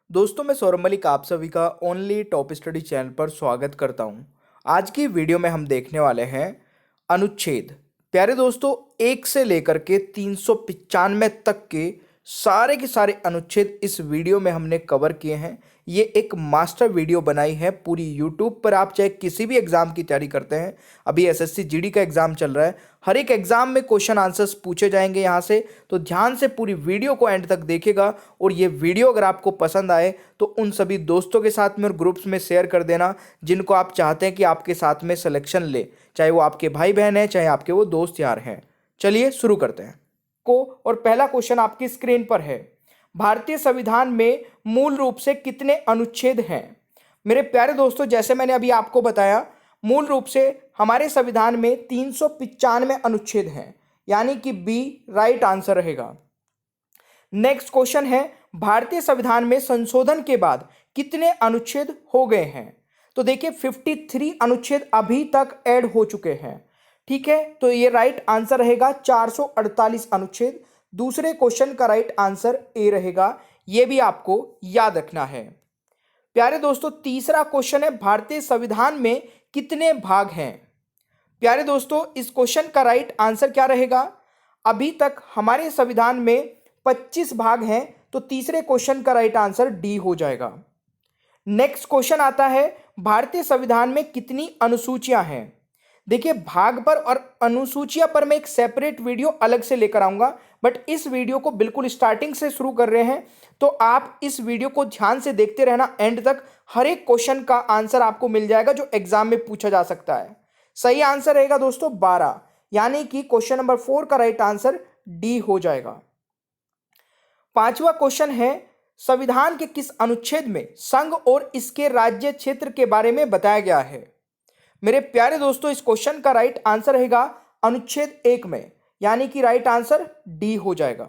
दोस्तों मैं सौरभ मलिक आप सभी का ओनली टॉप स्टडी चैनल पर स्वागत करता हूं। आज की वीडियो में हम देखने वाले हैं अनुच्छेद। प्यारे दोस्तों, 1 से लेकर के 395 तक के सारे अनुच्छेद इस वीडियो में हमने कवर किए हैं। ये एक मास्टर वीडियो बनाई है पूरी यूट्यूब पर। आप चाहे किसी भी एग्जाम की तैयारी करते हैं, अभी एसएससी जीडी का एग्जाम चल रहा है, हर एक एग्जाम में क्वेश्चन आंसर्स पूछे जाएंगे यहाँ से। तो ध्यान से पूरी वीडियो को एंड तक देखिएगा और ये वीडियो अगर आपको पसंद आए तो उन सभी दोस्तों के साथ में और ग्रुप्स में शेयर कर देना जिनको आप चाहते हैं कि आपके साथ में सिलेक्शन ले, चाहे वो आपके भाई बहन हैं, चाहे आपके वो दोस्त यार हैं। चलिए शुरू करते हैं और पहला क्वेश्चन आपकी स्क्रीन पर है। भारतीय संविधान में मूल रूप से कितने अनुच्छेद हैं? मेरे प्यारे दोस्तों, जैसे मैंने अभी आपको बताया, मूल रूप से हमारे संविधान में 395 अनुच्छेद हैं, यानी कि बी राइट आंसर रहेगा। नेक्स्ट क्वेश्चन है, भारतीय संविधान में संशोधन के बाद कितने अनुच्छेद हो गए हैं? तो देखिए 53 अनुच्छेद अभी तक ऐड हो चुके हैं। ठीक है, तो ये राइट आंसर रहेगा 448 अनुच्छेद। दूसरे क्वेश्चन का राइट आंसर ए रहेगा, ये भी आपको याद रखना है। प्यारे दोस्तों, तीसरा क्वेश्चन है, भारतीय संविधान में कितने भाग हैं? प्यारे दोस्तों, इस क्वेश्चन का राइट आंसर क्या रहेगा? अभी तक हमारे संविधान में 25 भाग हैं, तो तीसरे क्वेश्चन का राइट आंसर डी हो जाएगा। नेक्स्ट क्वेश्चन आता है, भारतीय संविधान में कितनी अनुसूचियां हैं? देखिए, भाग पर और अनुसूचियां पर मैं एक सेपरेट वीडियो अलग से लेकर आऊंगा, बट इस वीडियो को बिल्कुल स्टार्टिंग से शुरू कर रहे हैं, तो आप इस वीडियो को ध्यान से देखते रहना एंड तक। हर एक क्वेश्चन का आंसर आपको मिल जाएगा जो एग्जाम में पूछा जा सकता है। सही आंसर रहेगा दोस्तों 12, यानी कि क्वेश्चन नंबर 4 का राइट आंसर डी हो जाएगा। पांचवा क्वेश्चन है, संविधान के किस अनुच्छेद में संघ और इसके राज्य क्षेत्र के बारे में बताया गया है? मेरे प्यारे दोस्तों, इस क्वेश्चन का राइट आंसर रहेगा अनुच्छेद 1 में, यानी कि राइट आंसर डी हो जाएगा।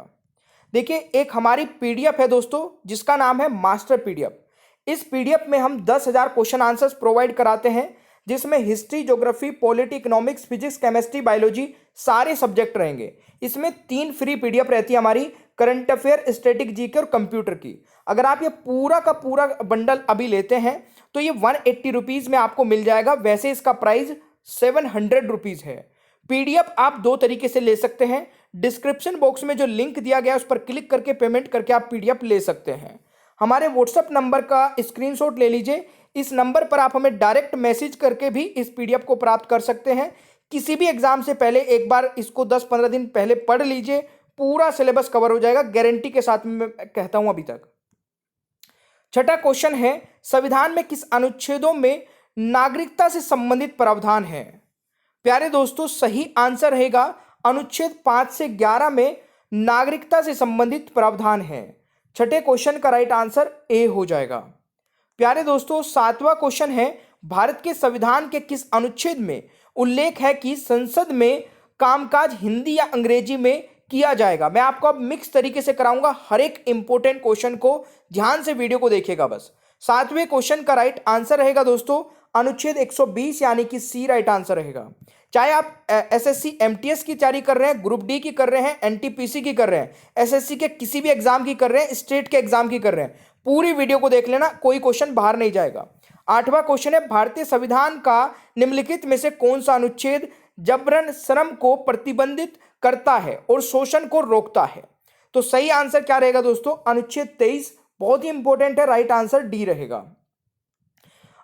देखिए, एक हमारी पीडीएफ है दोस्तों जिसका नाम है मास्टर पीडीएफ। इस पीडीएफ में हम 10,000 क्वेश्चन आंसर्स प्रोवाइड कराते हैं, जिसमें history, geography, polity, economics, physics, chemistry, biology सारे सब्जेक्ट रहेंगे। इसमें 3 फ्री पीडीएफ रहती है हमारी, करंट अफेयर, स्टैटिक जीके और कंप्यूटर की। अगर आप ये पूरा का पूरा बंडल अभी लेते हैं तो ये 180 रुपीज में आपको मिल जाएगा। वैसे इसका प्राइस 700 रुपीज है। पीडीएफ आप 2 तरीके से ले सकते हैं। डिस्क्रिप्शन बॉक्स में जो लिंक दिया गया है उस पर क्लिक करके पेमेंट करके आप पीडीएफ ले सकते हैं। हमारे व्हाट्सएप नंबर का स्क्रीनशॉट ले लीजिए। इस नंबर पर आप हमें डायरेक्ट मैसेज करके भी इस पीडीएफ को प्राप्त कर सकते हैं। किसी भी एग्जाम से पहले एक बार इसको 10-15 दिन पहले पढ़ लीजिए, पूरा सिलेबस कवर हो जाएगा, गारंटी के साथ में मैं कहता हूं अभी तक। छठा क्वेश्चन है, संविधान में किस अनुच्छेदों में नागरिकता से संबंधित प्रावधान है? प्यारे दोस्तों, सही आंसर रहेगा अनुच्छेद 5 से 11 में नागरिकता से संबंधित प्रावधान है। छठे क्वेश्चन का राइट आंसर ए हो जाएगा। प्यारे दोस्तों, 7वां क्वेश्चन है, भारत के संविधान के किस अनुच्छेद में उल्लेख है कि संसद में कामकाज हिंदी या अंग्रेजी में किया जाएगा? मैं आपको अब मिक्स तरीके से कराऊंगा, हर एक इंपॉर्टेंट क्वेश्चन को ध्यान से वीडियो को देखिएगा बस। 7वें क्वेश्चन का राइट आंसर रहेगा दोस्तों अनुच्छेद 120, यानी कि सी राइट आंसर रहेगा। चाहे आप एसएससी एमटीएस की तैयारी कर रहे हैं, ग्रुप डी की कर रहे हैं, एनटीपीसी की कर रहे हैं, एसएससी के किसी भी एग्जाम की कर रहे हैं, स्टेट के एग्जाम की कर रहे हैं, पूरी वीडियो को देख लेना, कोई क्वेश्चन बाहर नहीं जाएगा। 8वां क्वेश्चन है, भारतीय संविधान का निम्नलिखित में से कौन सा अनुच्छेद जबरन श्रम को प्रतिबंधित करता है और शोषण को रोकता है? तो सही आंसर क्या रहेगा दोस्तों? अनुच्छेद 23, बहुत ही इंपॉर्टेंट है, राइट आंसर डी रहेगा।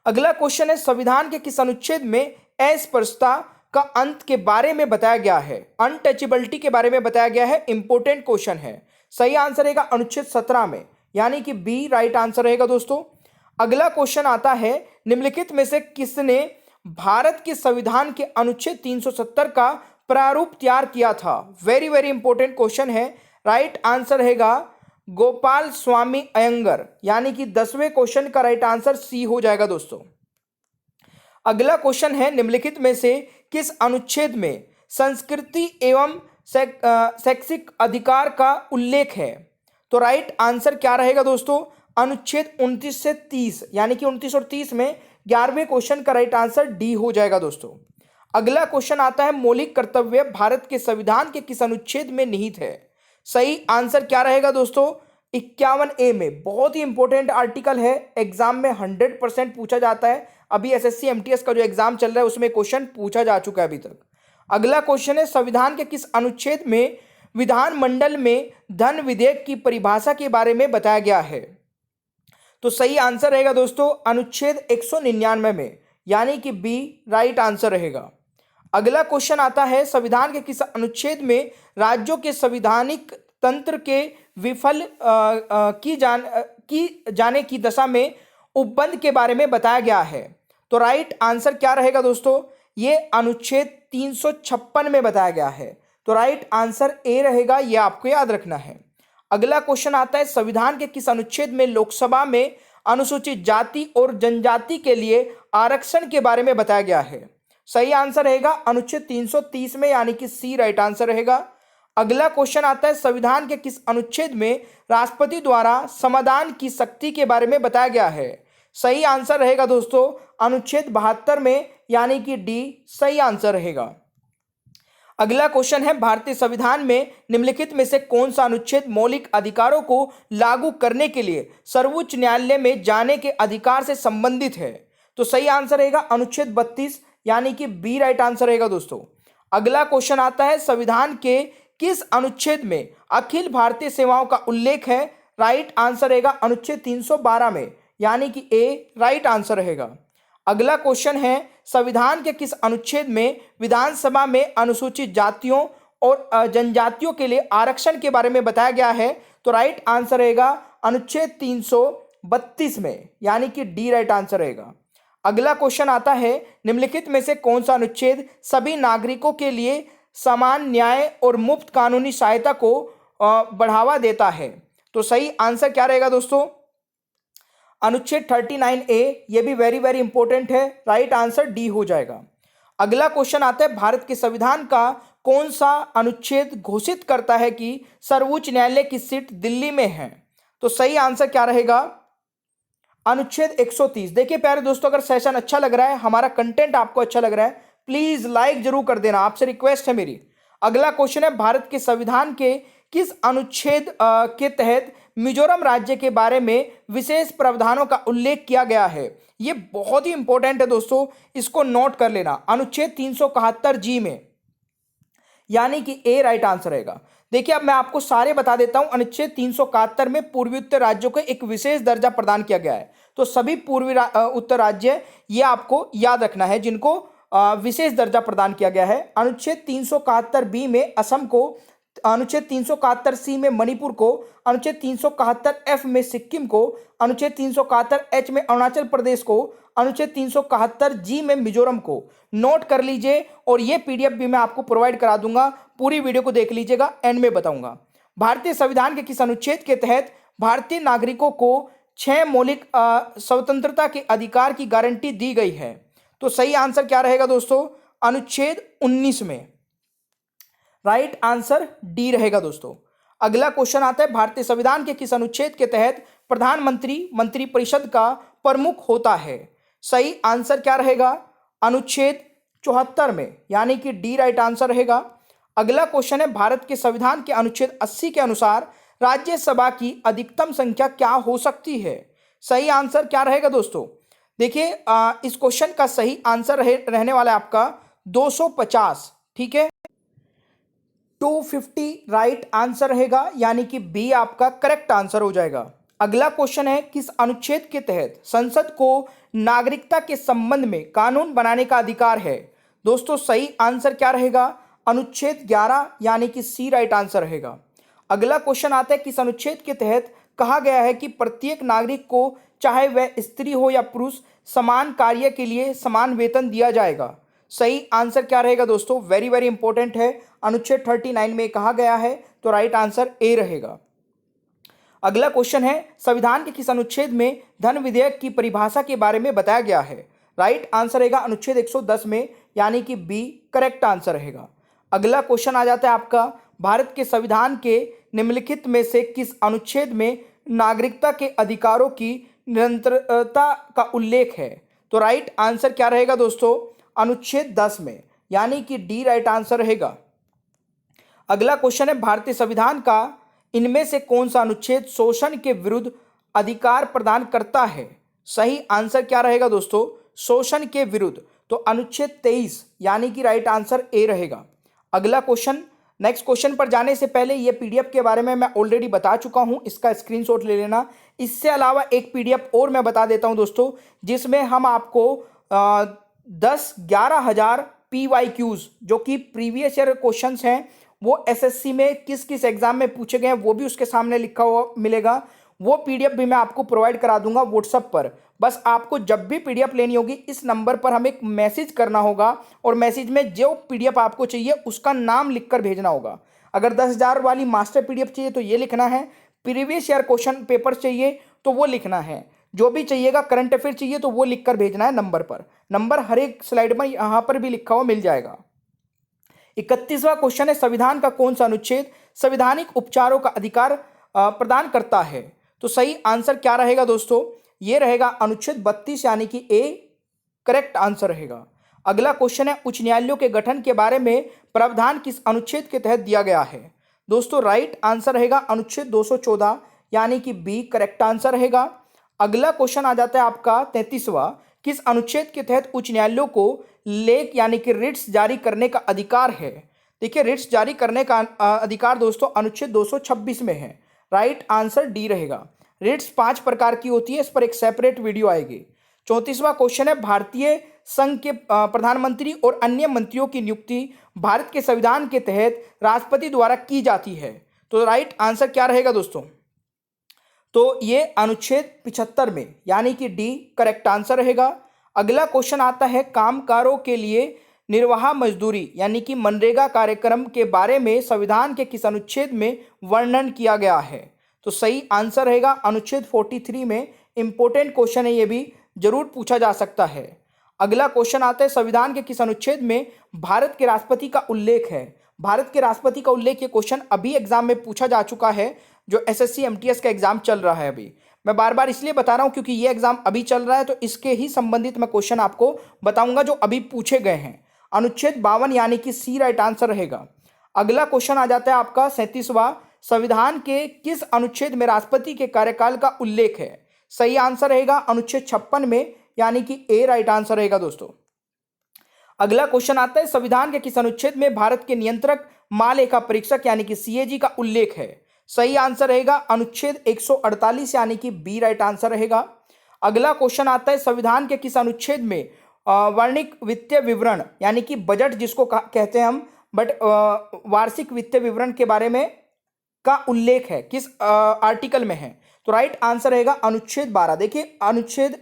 अगला क्वेश्चन है, संविधान के किस अनुच्छेद में अस्पृश्यता का अंत के बारे में बताया गया है? अनटचेबिलिटी के बारे में बताया गया है, इंपॉर्टेंट क्वेश्चन है। सही आंसर रहेगा अनुच्छेद 17 में, यानी कि बी राइट आंसर रहेगा दोस्तों। अगला क्वेश्चन आता है, निम्नलिखित में से किसने भारत के संविधान के अनुच्छेद 370 का प्रारूप तैयार किया था? वेरी वेरी इंपॉर्टेंट क्वेश्चन है। राइट आंसर रहेगा गोपाल स्वामी अयंगर, यानी कि 10वें क्वेश्चन का राइट आंसर सी हो जाएगा दोस्तों। अगला क्वेश्चन है, निम्नलिखित में से किस अनुच्छेद में संस्कृति एवं शैक्षिक अधिकार का उल्लेख है? तो राइट आंसर क्या रहेगा दोस्तों? अनुच्छेद 29 से 30, यानी कि 29 और 30 में 11वें क्वेश्चन का राइट आंसर डी हो जाएगा दोस्तों। अगला क्वेश्चन आता है, मौलिक कर्तव्य भारत के संविधान के किस अनुच्छेद में निहित है? सही आंसर क्या रहेगा दोस्तों? 51A में बहुत ही इंपॉर्टेंट आर्टिकल है, एग्जाम में 100% पूछा जाता है। अभी एसएससी एमटीएस का जो एग्जाम चल रहा है उसमें क्वेश्चन पूछा जा चुका है अभी तक। अगला क्वेश्चन है, संविधान के किस अनुच्छेद में विधानमंडल में धन विधेयक की परिभाषा के बारे में बताया गया है? तो सही आंसर रहेगा दोस्तों अनुच्छेद 199 में, यानी कि बी राइट आंसर रहेगा। अगला क्वेश्चन आता है, संविधान के किस अनुच्छेद में राज्यों के संवैधानिक तंत्र के विफल की जाने की दशा में उपबंध के बारे में बताया गया है? तो राइट आंसर क्या रहेगा दोस्तों? ये अनुच्छेद 356 में बताया गया है। तो राइट आंसर ए रहेगा, ये आपको याद रखना है। अगला क्वेश्चन आता है, संविधान के किस अनुच्छेद में लोकसभा में अनुसूचित जाति और जनजाति के लिए आरक्षण के बारे में बताया गया है? सही आंसर रहेगा अनुच्छेद 330 में, यानी कि सी राइट आंसर रहेगा। अगला क्वेश्चन आता है, संविधान के किस अनुच्छेद में राष्ट्रपति द्वारा समाधान की शक्ति के बारे में बताया गया है? सही आंसर रहेगा दोस्तों अनुच्छेद 72 में, यानी कि डी सही आंसर रहेगा। अगला क्वेश्चन है, भारतीय संविधान में निम्नलिखित में से कौन सा अनुच्छेद मौलिक अधिकारों को लागू करने के लिए सर्वोच्च न्यायालय में जाने के अधिकार से संबंधित है? तो सही आंसर रहेगा अनुच्छेद 32, यानी कि बी राइट आंसर रहेगा दोस्तों। अगला क्वेश्चन आता है, संविधान के किस अनुच्छेद में अखिल भारतीय सेवाओं का उल्लेख है? राइट आंसर रहेगा अनुच्छेद 312 में, यानी कि ए राइट आंसर रहेगा। अगला क्वेश्चन है, संविधान के किस अनुच्छेद में विधानसभा में अनुसूचित जातियों और जनजातियों के लिए आरक्षण के बारे में बताया गया है? तो राइट आंसर रहेगा अनुच्छेद 332 में, यानी कि डी राइट आंसर रहेगा। अगला क्वेश्चन आता है, निम्नलिखित में से कौन सा अनुच्छेद सभी नागरिकों के लिए समान न्याय और मुफ्त कानूनी सहायता को बढ़ावा देता है? तो सही आंसर क्या रहेगा दोस्तों? अनुच्छेद 39A, ये भी वेरी वेरी इंपॉर्टेंट है, राइट आंसर डी हो जाएगा। अगला क्वेश्चन आता है, भारत के संविधान का कौन सा अनुच्छेद घोषित करता है कि सर्वोच्च न्यायालय की सीट दिल्ली में है? तो सही आंसर क्या रहेगा? अनुच्छेद 130। देखिए प्यारे दोस्तों, अगर सेशन अच्छा लग रहा है, हमारा कंटेंट आपको अच्छा लग रहा है, प्लीज लाइक जरूर कर देना, आपसे रिक्वेस्ट है मेरी। अगला क्वेश्चन है, भारत के संविधान के किस अनुच्छेद के तहत मिजोरम राज्य के बारे में विशेष प्रावधानों का उल्लेख किया गया है? ये बहुत ही इंपॉर्टेंट है दोस्तों, इसको नोट कर लेना, अनुच्छेद 371 जी में, यानी कि ए राइट आंसर रहेगा। देखिए अब मैं आपको सारे बता देता हूं। अनुच्छेद 371 में पूर्वी उत्तर राज्यों को एक विशेष दर्जा प्रदान किया गया है। तो सभी पूर्वी उत्तर राज्य, ये आपको याद रखना है, जिनको विशेष दर्जा प्रदान किया गया है। अनुच्छेद 371 बी में असम को, अनुच्छेद 371 सी में मणिपुर को, अनुच्छेद 371 एफ में सिक्किम को, अनुच्छेद 371 एच में अरुणाचल प्रदेश को, अनुच्छेद 371 जी में मिजोरम को। नोट कर लीजिए, और ये पीडीएफ भी मैं आपको प्रोवाइड करा दूंगा, पूरी वीडियो को देख लीजिएगा, एंड में बताऊंगा। भारतीय संविधान के किस अनुच्छेद के तहत भारतीय नागरिकों को 6 मौलिक स्वतंत्रता के अधिकार की गारंटी दी गई है? तो सही आंसर क्या रहेगा दोस्तों? अनुच्छेद 19 में, राइट आंसर डी रहेगा दोस्तों। अगला क्वेश्चन आता है, भारतीय संविधान के किस अनुच्छेद के तहत प्रधानमंत्री मंत्रिपरिषद का प्रमुख होता है? सही आंसर क्या रहेगा? अनुच्छेद 74 में, यानी कि डी राइट आंसर रहेगा। अगला क्वेश्चन है, भारत के संविधान के अनुच्छेद 80 के अनुसार राज्यसभा की अधिकतम संख्या क्या हो सकती है? सही आंसर क्या रहेगा दोस्तों? देखिए इस क्वेश्चन का सही आंसर रहने वाला है आपका 250, ठीक है, 250 राइट आंसर रहेगा, यानी कि बी आपका करेक्ट आंसर हो जाएगा। अगला क्वेश्चन है, किस अनुच्छेद के तहत संसद को नागरिकता के संबंध में कानून बनाने का अधिकार है? दोस्तों सही आंसर क्या रहेगा? अनुच्छेद 11, यानी कि सी राइट आंसर रहेगा। अगला क्वेश्चन आता है, किस अनुच्छेद के तहत कहा गया है कि प्रत्येक नागरिक को, चाहे वह स्त्री हो या पुरुष, समान कार्य के लिए समान वेतन दिया जाएगा? सही आंसर क्या रहेगा दोस्तों? वेरी वेरी इंपॉर्टेंट है, अनुच्छेद 39 में कहा गया है, तो राइट आंसर ए रहेगा। अगला क्वेश्चन है, संविधान के किस अनुच्छेद में धन विधेयक की परिभाषा के बारे में बताया गया है? राइट आंसर रहेगा अनुच्छेद 110 में, यानी कि बी करेक्ट आंसर रहेगा। अगला क्वेश्चन आ जाता है आपका, भारत के संविधान के निम्नलिखित में से किस अनुच्छेद में नागरिकता के अधिकारों की निरंतरता का उल्लेख है? तो राइट आंसर क्या रहेगा दोस्तों? अनुच्छेद 10 में, यानी कि डी राइट आंसर रहेगा। अगला क्वेश्चन है, भारतीय संविधान का इनमें से कौन सा अनुच्छेद शोषण के विरुद्ध अधिकार प्रदान करता है? सही आंसर क्या रहेगा दोस्तों? शोषण के विरुद्ध। तो अनुच्छेद 23 यानी कि राइट आंसर ए रहेगा। अगला क्वेश्चन, नेक्स्ट क्वेश्चन पर जाने से पहले ये पीडीएफ के बारे में मैं ऑलरेडी बता चुका हूं, इसका स्क्रीनशॉट ले लेना। इससे अलावा एक पीडीएफ और मैं बता देता हूं दोस्तों, जिसमें हम आपको 10-11 हज़ार PYQs जो कि प्रीवियस ईयर क्वेश्चंस हैं, वो एसएससी में किस किस एग्जाम में पूछे गए हैं वो भी उसके सामने लिखा हुआ मिलेगा। वो पीडीएफ भी मैं आपको प्रोवाइड करा दूंगा व्हाट्सएप पर। बस आपको जब भी पीडीएफ लेनी होगी इस नंबर पर हमें एक मैसेज करना होगा और मैसेज में जो पीडीएफ आपको चाहिए उसका नाम लिखकर भेजना होगा। अगर 10,000 वाली मास्टर पीडीएफ चाहिए तो ये लिखना है, प्रीवियस ईयर क्वेश्चन पेपर चाहिए तो वो लिखना है, जो भी चाहिएगा करंट अफेयर चाहिए तो वो लिखकर भेजना है नंबर पर। नंबर हर एक स्लाइड में यहाँ पर भी लिखा हुआ मिल जाएगा। 31वां क्वेश्चन है, संविधान का कौन सा अनुच्छेद संवैधानिक उपचारों का अधिकार प्रदान करता है? तो सही आंसर क्या रहेगा दोस्तों? ये रहेगा अनुच्छेद 32 यानी कि ए करेक्ट आंसर रहेगा। अगला क्वेश्चन है, उच्च न्यायालयों के गठन के बारे में प्रावधान किस अनुच्छेद के तहत दिया गया है? दोस्तों राइट आंसर रहेगा अनुच्छेद 214 यानी कि बी करेक्ट आंसर रहेगा। अगला क्वेश्चन आ जाता है आपका 33वां, किस अनुच्छेद के तहत उच्च न्यायालयों को लेख यानी कि रिट्स जारी करने का अधिकार है? देखिए रिट्स जारी करने का अधिकार दोस्तों अनुच्छेद 226 में है। राइट आंसर डी रहेगा। रिट्स 5 प्रकार की होती है, इस पर एक सेपरेट वीडियो आएगी। 34वां क्वेश्चन है, भारतीय संघ के प्रधानमंत्री और अन्य मंत्रियों की नियुक्ति भारत के संविधान के तहत राष्ट्रपति द्वारा की जाती है। तो राइट आंसर क्या रहेगा दोस्तों? तो ये अनुच्छेद 75 में यानी कि डी करेक्ट आंसर रहेगा। अगला क्वेश्चन आता है, कामगारों के लिए निर्वाह मजदूरी यानी कि मनरेगा कार्यक्रम के बारे में संविधान के किस अनुच्छेद में वर्णन किया गया है? तो सही आंसर रहेगा अनुच्छेद 43 में। इंपॉर्टेंट क्वेश्चन है, ये भी जरूर पूछा जा सकता है। अगला क्वेश्चन आता है, संविधान के किस अनुच्छेद में भारत के राष्ट्रपति का उल्लेख है? भारत के राष्ट्रपति का उल्लेख, ये क्वेश्चन अभी एग्जाम में पूछा जा चुका है, जो एसएससी एमटीएस का एग्जाम चल रहा है अभी। मैं बार बार इसलिए बता रहा हूं क्योंकि ये एग्जाम अभी चल रहा है, तो इसके ही संबंधित मैं क्वेश्चन आपको बताऊंगा जो अभी पूछे गए हैं। अनुच्छेद 52 यानी कि सी राइट आंसर रहेगा। अगला क्वेश्चन आ जाता है आपका 37वां, संविधान के किस अनुच्छेद में राष्ट्रपति के कार्यकाल का उल्लेख है? सही आंसर रहेगा अनुच्छेद 56 में यानी कि ए राइट आंसर रहेगा दोस्तों। अगला क्वेश्चन आता है, संविधान के किस अनुच्छेद में भारत के नियंत्रक महालेखा परीक्षक यानी कि सीएजी का उल्लेख है? सही आंसर रहेगा अनुच्छेद 148 यानी कि बी राइट आंसर रहेगा। अगला क्वेश्चन आता है, संविधान के किस अनुच्छेद में वार्षिक वित्तीय विवरण यानी कि बजट जिसको कहते हैं हम, बट वार्षिक वित्तीय विवरण के बारे में का उल्लेख है, किस आर्टिकल में है? तो राइट आंसर रहेगा अनुच्छेद 12। देखिए अनुच्छेद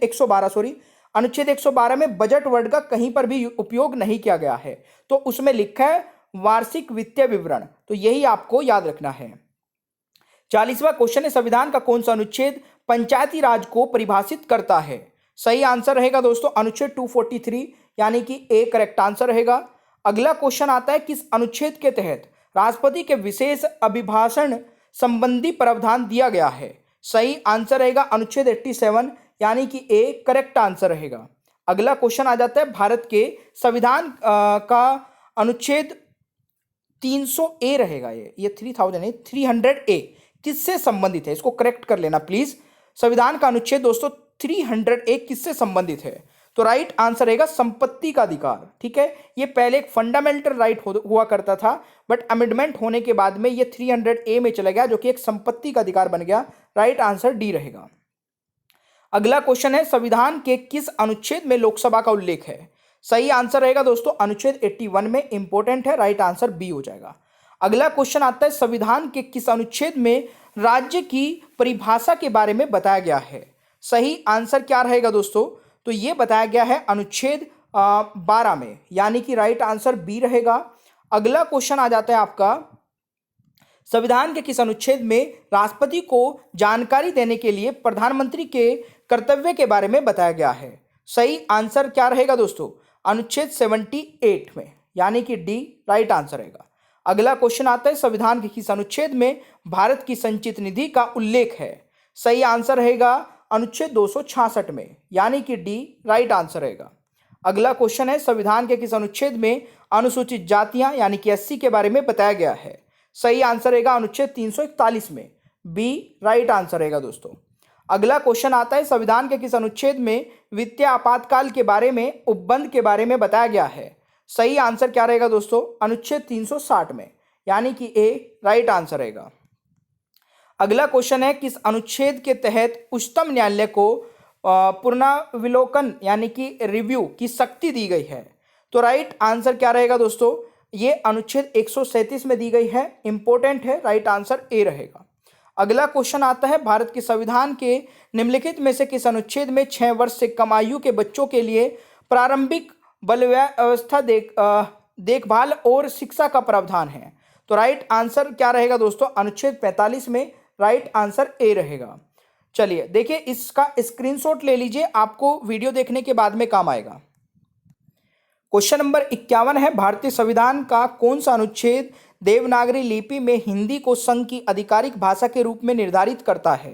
112 में बजट वर्ड का कहीं पर भी उपयोग नहीं किया गया है, तो उसमें लिखा है वार्षिक वित्तीय विवरण, तो यही आपको याद रखना है। 40वां क्वेश्चन है, संविधान का कौन सा अनुच्छेद पंचायती राज को परिभाषित करता है? सही आंसर रहेगा दोस्तों अनुच्छेद 243 यानी कि ए करेक्ट आंसर रहेगा। अगला क्वेश्चन आता है, किस अनुच्छेद के तहत राष्ट्रपति के विशेष अभिभाषण संबंधी प्रावधान दिया गया है? सही आंसर रहेगा अनुच्छेद 87 यानी कि ए करेक्ट आंसर रहेगा। अगला क्वेश्चन आ जाता है, भारत के संविधान का अनुच्छेद 300 ए रहेगा, ये 3000 है, 300 ए किससे संबंधित है? इसको करेक्ट कर लेना प्लीज। संविधान का अनुच्छेद दोस्तों 300 ए किससे संबंधित है? तो राइट आंसर रहेगा संपत्ति का अधिकार। ठीक है, ये पहले एक फंडामेंटल राइट हुआ करता था, बट अमेंडमेंट होने के बाद में ये 300 ए में चला गया, जो कि एक संपत्ति का अधिकार बन गया। राइट आंसर डी रहेगा। अगला क्वेश्चन है, संविधान के किस अनुच्छेद में लोकसभा का उल्लेख है? सही आंसर रहेगा दोस्तों अनुच्छेद 81 में। इंपॉर्टेंट है, राइट आंसर बी हो जाएगा। अगला क्वेश्चन आता है, संविधान के किस अनुच्छेद में राज्य की परिभाषा के बारे में बताया गया है? सही आंसर क्या रहेगा दोस्तों? तो ये बताया गया है अनुच्छेद 12 में, यानी कि राइट आंसर बी रहेगा। अगला क्वेश्चन आ जाता है आपका, संविधान के किस अनुच्छेद में राष्ट्रपति को जानकारी देने के लिए प्रधानमंत्री के कर्तव्य के बारे में बताया गया है? सही आंसर क्या रहेगा दोस्तों? अनुच्छेद 78 में, यानी कि डी राइट आंसर रहेगा। अगला क्वेश्चन आता है, संविधान के किस अनुच्छेद में भारत की संचित निधि का उल्लेख है? सही आंसर रहेगा अनुच्छेद 266 में, यानी कि डी राइट आंसर रहेगा। अगला क्वेश्चन है, संविधान के किस अनुच्छेद में अनुसूचित जातियां यानी कि एससी के बारे में बताया गया है? सही आंसर रहेगा अनुच्छेद 341 में, बी राइट आंसर रहेगा दोस्तों। अगला क्वेश्चन आता है, संविधान के किस अनुच्छेद में वित्तीय आपातकाल के बारे में उपबंध के बारे में बताया गया है? सही आंसर क्या रहेगा दोस्तों? अनुच्छेद 360 में, यानी कि ए राइट आंसर रहेगा। अगला क्वेश्चन है, किस अनुच्छेद के तहत उच्चतम न्यायालय को पुनर्विलोकन यानी कि रिव्यू की शक्ति दी गई है? तो राइट आंसर क्या रहेगा दोस्तों? ये अनुच्छेद 137 में दी गई है, इंपॉर्टेंट है, राइट आंसर ए रहेगा। अगला क्वेश्चन आता है, भारत के संविधान के निम्नलिखित में से किस अनुच्छेद में 6 वर्ष से कम आयु के बच्चों के लिए प्रारंभिक बल व्यवस्था देखभाल और शिक्षा का प्रावधान है? तो राइट आंसर क्या रहेगा दोस्तों? अनुच्छेद 45 में, राइट आंसर ए रहेगा। चलिए देखिए, इसका स्क्रीनशॉट ले लीजिए, आपको वीडियो देखने के बाद में काम आएगा। क्वेश्चन नंबर 51 है, भारतीय संविधान का कौन सा अनुच्छेद देवनागरी लिपि में हिंदी को संघ की आधिकारिक भाषा के रूप में निर्धारित करता है?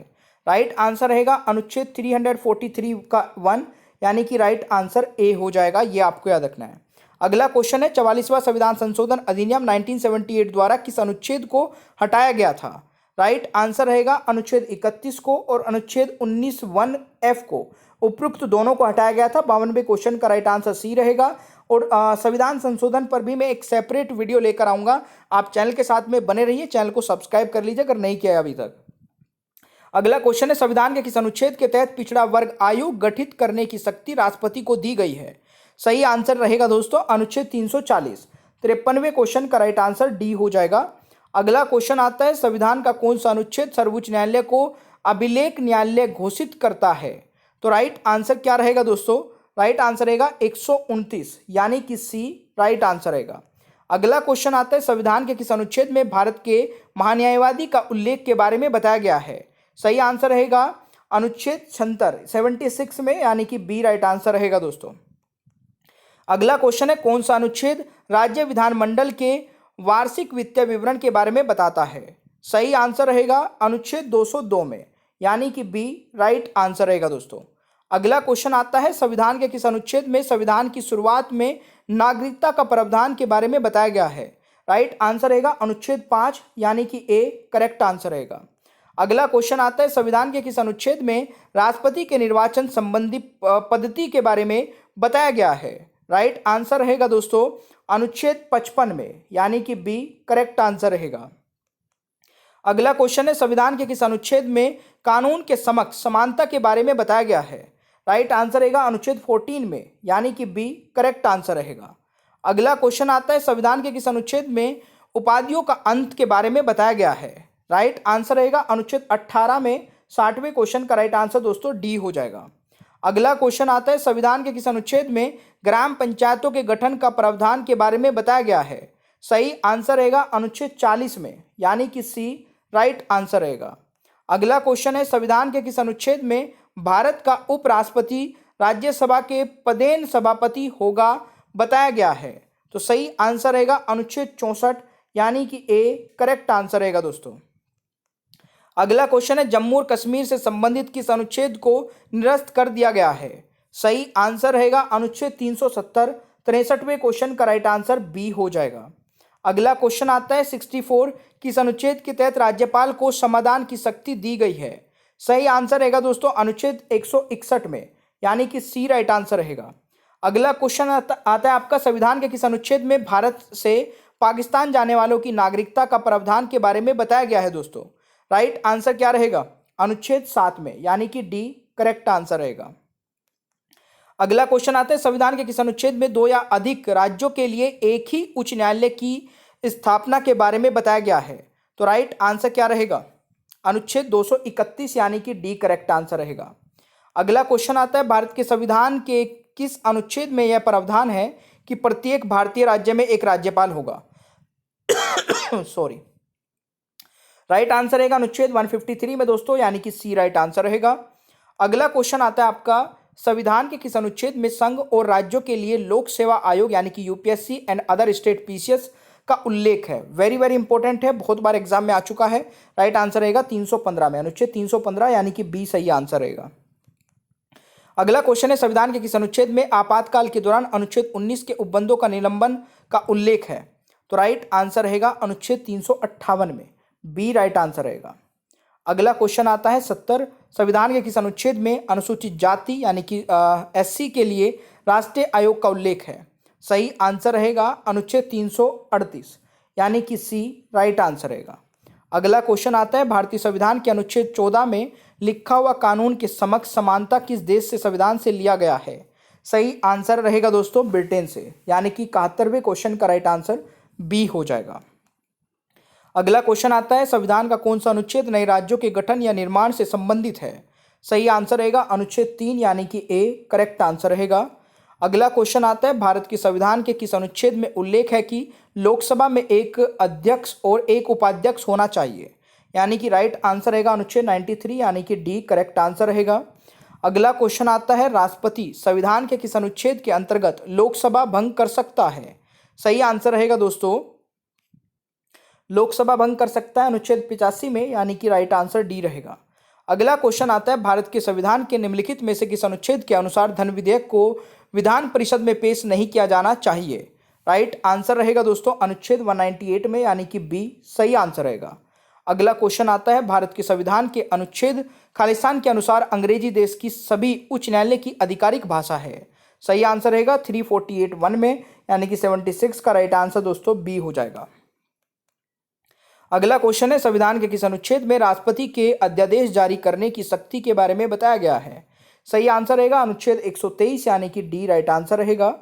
राइट आंसर रहेगा अनुच्छेद 343 का 1, यानी कि राइट आंसर ए हो जाएगा, ये आपको याद रखना है। अगला क्वेश्चन है, 44वां संविधान संशोधन अधिनियम 1978 द्वारा किस अनुच्छेद को हटाया गया था? राइट आंसर रहेगा अनुच्छेद 31 को और अनुच्छेद 19(1)(f) को, उपरोक्त दोनों को हटाया गया था। 52वें क्वेश्चन का राइट आंसर सी रहेगा। और संविधान संशोधन पर भी मैं एक सेपरेट वीडियो लेकर आऊंगा, आप चैनल के साथ में बने रहिए, चैनल को सब्सक्राइब कर लीजिए अगर नहीं किया अभी तक। अगला क्वेश्चन है, संविधान के किस अनुच्छेद के तहत पिछड़ा वर्ग आयोग गठित करने की शक्ति राष्ट्रपति को दी गई है? सही आंसर रहेगा दोस्तों अनुच्छेद 340। 53वें क्वेश्चन का राइट आंसर डी हो जाएगा। अगला क्वेश्चन आता है, संविधान का कौन सा अनुच्छेद सर्वोच्च न्यायालय को अभिलेख न्यायालय घोषित करता है? तो राइट आंसर क्या रहेगा दोस्तों? राइट आंसर रहेगा 129, यानी कि सी राइट आंसर रहेगा। अगला क्वेश्चन आता है, संविधान के किस अनुच्छेद में भारत के महान्यायवादी का उल्लेख के बारे में बताया गया है? सही आंसर रहेगा अनुच्छेद 76 में, यानी कि बी राइट आंसर रहेगा दोस्तों। अगला क्वेश्चन है, कौन सा अनुच्छेद राज्य विधानमंडल के वार्षिक वित्तीय विवरण के बारे में बताता है? सही आंसर रहेगा अनुच्छेद 202 में, यानी कि बी राइट आंसर रहेगा दोस्तों। अगला क्वेश्चन आता है, संविधान के किस अनुच्छेद में संविधान की शुरुआत में नागरिकता का प्रावधान के बारे में बताया गया है? राइट आंसर रहेगा अनुच्छेद 5, यानी कि ए करेक्ट आंसर रहेगा। अगला क्वेश्चन आता है, संविधान के किस अनुच्छेद में राष्ट्रपति के निर्वाचन संबंधी पद्धति के बारे में बताया गया है? राइट आंसर रहेगा दोस्तों अनुच्छेद 55 में, यानी कि बी करेक्ट आंसर रहेगा। अगला क्वेश्चन है, संविधान के किस अनुच्छेद में कानून के समक्ष समानता के बारे में बताया गया है? राइट आंसर रहेगा अनुच्छेद 14 में, यानी कि बी करेक्ट आंसर रहेगा। अगला क्वेश्चन आता है, संविधान के किस अनुच्छेद में उपाधियों का अंत के बारे में बताया गया है? राइट आंसर रहेगा अनुच्छेद 18 में। 60वें क्वेश्चन का राइट आंसर दोस्तों डी हो जाएगा। अगला क्वेश्चन आता है, संविधान के किस अनुच्छेद में ग्राम पंचायतों के गठन का प्रावधान के बारे में बताया गया है? सही आंसर रहेगा अनुच्छेद 40 में, यानी कि सी राइट आंसर रहेगा। अगला क्वेश्चन है, संविधान के किस अनुच्छेद में भारत का उपराष्ट्रपति राज्यसभा के पदेन सभापति होगा बताया गया है? तो सही आंसर रहेगा अनुच्छेद 64, यानी कि ए करेक्ट आंसर रहेगा दोस्तों। अगला क्वेश्चन है, जम्मू और कश्मीर से संबंधित किस अनुच्छेद को निरस्त कर दिया गया है? सही आंसर रहेगा अनुच्छेद 370। 63वें क्वेश्चन का राइट आंसर बी हो जाएगा। अगला क्वेश्चन आता है, 64 किस अनुच्छेद के तहत राज्यपाल को समाधान की शक्ति दी गई है? सही आंसर रहेगा दोस्तों अनुच्छेद 161 में, यानी कि सी राइट आंसर रहेगा। अगला क्वेश्चन आता है आपका, संविधान के किस अनुच्छेद में भारत से पाकिस्तान जाने वालों की नागरिकता का प्रावधान के बारे में बताया गया है दोस्तों? राइट आंसर क्या रहेगा? अनुच्छेद 7 में, यानी कि डी करेक्ट आंसर रहेगा। अगला क्वेश्चन आता है, संविधान के किस अनुच्छेद में 2 या अधिक राज्यों के लिए एक ही उच्च न्यायालय की स्थापना के बारे में बताया गया है? तो राइट आंसर क्या रहेगा? अनुच्छेद 231, यानी कि डी करेक्ट आंसर रहेगा। अगला क्वेश्चन आता है, भारत के संविधान के किस अनुच्छेद में यह प्रावधान है कि प्रत्येक भारतीय राज्य में एक राज्यपाल होगा? सॉरी, राइट आंसर रहेगा अनुच्छेद 153 में दोस्तों, यानी कि सी राइट आंसर रहेगा। अगला क्वेश्चन आता है आपका, संविधान के किस अनुच्छेद में संघ और राज्यों के लिए लोक सेवा आयोग यानी कि UPSC and other state PCS का उल्लेख है? वेरी वेरी इंपॉर्टेंट है, बहुत बार एग्जाम में आ चुका है। राइट आंसर रहेगा 315 में, अनुच्छेद 315, यानी कि बी सही आंसर रहेगा। अगला क्वेश्चन है, संविधान के किस अनुच्छेद में आपातकाल के दौरान अनुच्छेद 19 के उपबंधों का निलंबन का उल्लेख है? तो राइट आंसर रहेगा अनुच्छेद 358 में, बी राइट आंसर रहेगा। अगला क्वेश्चन आता है 70, संविधान के किस अनुच्छेद में अनुसूचित जाति यानी कि एससी के लिए राष्ट्रीय आयोग का उल्लेख है? सही आंसर रहेगा अनुच्छेद 338 यानी कि सी राइट आंसर रहेगा। अगला क्वेश्चन आता है भारतीय संविधान के अनुच्छेद 14 में लिखा हुआ कानून के समक्ष समानता किस देश से संविधान से लिया गया है? सही आंसर रहेगा दोस्तों ब्रिटेन से, यानी कि 71वें क्वेश्चन का राइट आंसर बी हो जाएगा। अगला क्वेश्चन आता है संविधान का कौन सा अनुच्छेद नए राज्यों के गठन या निर्माण से संबंधित है? सही आंसर रहेगा अनुच्छेद 3 यानी कि ए करेक्ट आंसर रहेगा। अगला क्वेश्चन आता है भारत के संविधान के किस अनुच्छेद में उल्लेख है कि लोकसभा में एक अध्यक्ष और एक उपाध्यक्ष होना चाहिए? यानी कि राइट आंसर रहेगा अनुच्छेद 93 यानी कि डी करेक्ट आंसर रहेगा। अगला क्वेश्चन आता है राष्ट्रपति संविधान के किस अनुच्छेद के अंतर्गत लोकसभा भंग कर सकता है? सही आंसर रहेगा दोस्तों लोकसभा भंग कर सकता है अनुच्छेद 85 में, यानी कि राइट आंसर डी रहेगा। अगला क्वेश्चन आता है भारत के संविधान के निम्नलिखित में से किस अनुच्छेद के अनुसार धन विधेयक को विधान परिषद में पेश नहीं किया जाना चाहिए? राइट आंसर रहेगा दोस्तों अनुच्छेद 198 में, यानी कि बी सही आंसर रहेगा। अगला क्वेश्चन आता है भारत के संविधान के अनुच्छेद खालिस्तान के अनुसार अंग्रेजी देश की सभी उच्च न्यायालय की आधिकारिक भाषा है? सही आंसर रहेगा 348(1) में, यानी कि 76 का राइट आंसर दोस्तों बी हो जाएगा। अगला क्वेश्चन है संविधान के किस अनुच्छेद में राष्ट्रपति के अध्यादेश जारी करने की शक्ति के बारे में बताया गया है? सही आंसर रहेगा अनुच्छेद 123 यानी कि डी राइट आंसर रहेगा।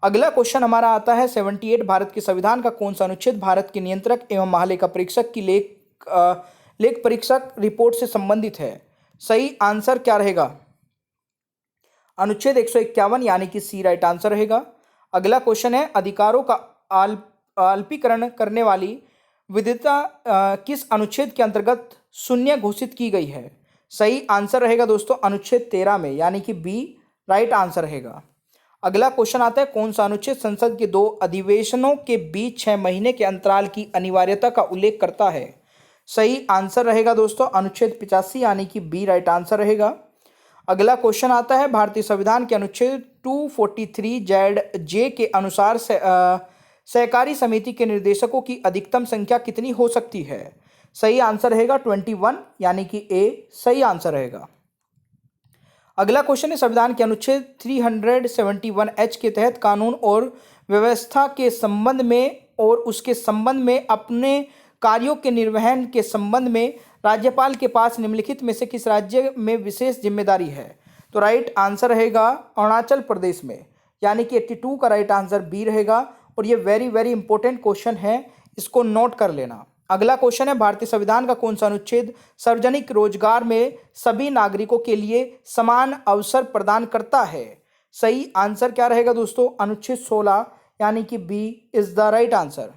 अगला क्वेश्चन हमारा आता है 78 भारत के संविधान का कौन सा अनुच्छेद भारत के नियंत्रक एवं महालेखा परीक्षक की लेख परीक्षक रिपोर्ट से संबंधित है? सही आंसर क्या रहेगा? अनुच्छेद 151 यानी कि सी राइट आंसर रहेगा। अगला क्वेश्चन है अधिकारों का अल्पीकरण करने वाली विधिता किस अनुच्छेद के अंतर्गत शून्य घोषित की गई है? सही आंसर रहेगा दोस्तों अनुच्छेद 13 में, यानी कि बी राइट आंसर रहेगा। अगला क्वेश्चन आता है कौन सा अनुच्छेद संसद के 2 अधिवेशनों के बीच 6 महीने के अंतराल की अनिवार्यता का उल्लेख करता है? सही आंसर रहेगा दोस्तों अनुच्छेद 85 यानी कि बी राइट आंसर रहेगा। अगला क्वेश्चन आता है भारतीय संविधान के अनुच्छेद 243(j) के अनुसार सहकारी समिति के निर्देशकों की अधिकतम संख्या कितनी हो सकती है? सही आंसर रहेगा 21 यानी कि ए सही आंसर रहेगा। अगला क्वेश्चन है संविधान के अनुच्छेद 371(h) के तहत कानून और व्यवस्था के संबंध में और उसके संबंध में अपने कार्यों के निर्वहन के संबंध में राज्यपाल के पास निम्नलिखित में से किस राज्य में विशेष जिम्मेदारी है? तो राइट आंसर रहेगा अरुणाचल प्रदेश में, यानी कि 82 का राइट आंसर बी रहेगा। और ये वेरी वेरी इंपॉर्टेंट क्वेश्चन है, इसको नोट कर लेना। अगला क्वेश्चन है भारतीय संविधान का कौन सा अनुच्छेद सार्वजनिक रोजगार में सभी नागरिकों के लिए समान अवसर प्रदान करता है? सही आंसर क्या रहेगा दोस्तों अनुच्छेद 16 यानी कि B is the right answer.